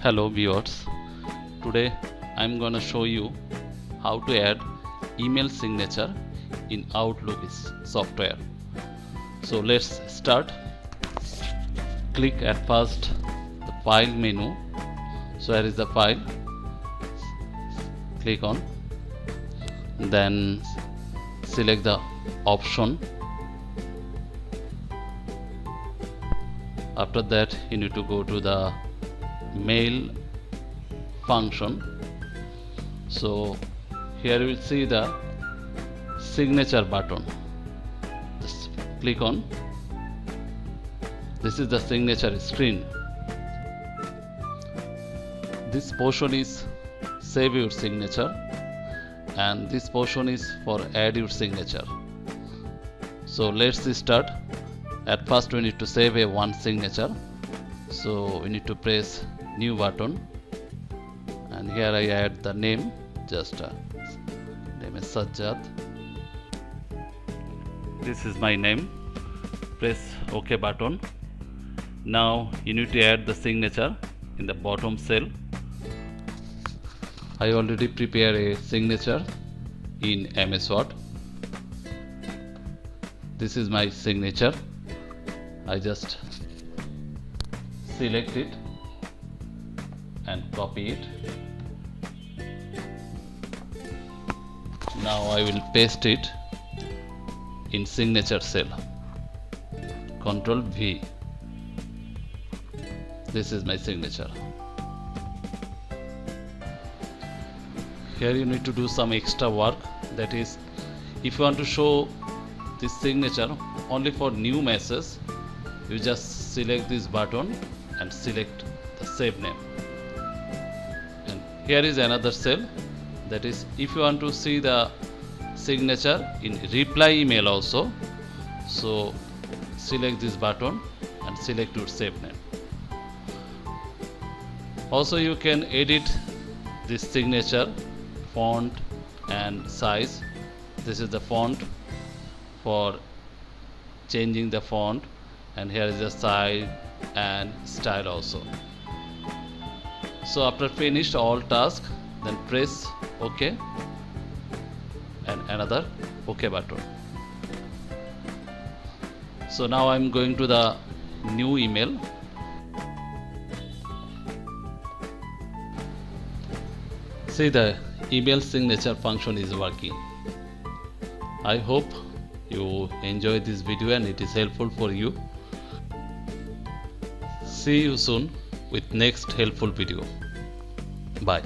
Hello viewers, today I'm gonna show you how to add email signature in Outlook software. So let's start. Click at first the file menu. So here is the file. Click on, then select the option. After that you need to go to the mail function. So here you will see the signature button. Just click on. This is the signature screen. This portion is save your signature and this portion is for add your signature. So let's start. At first we need to save a one signature, so we need to press new button, and here I add the name. Just name is Sajjad. This is my name. Press OK button. Now you need to add the signature in the bottom cell. I already prepared a signature in MS Word. This is my signature. I just select it and copy it. Now I will paste it in signature cell. Ctrl V. This is my signature. Here you need to do some extra work. That is, if you want to show this signature only for new message, you just select this button and select the save name. And here is another cell. That is, if you want to see the signature in reply email also, so select this button and select your save name. Also you can edit this signature font and size. This is the font for changing the font, and here is the size and style also. So after finished all task, then press OK and another OK button. So now I'm going to the new email. See, the email signature function is working. I hope you enjoy this video and it is helpful for you. See you soon with next helpful video. Bye.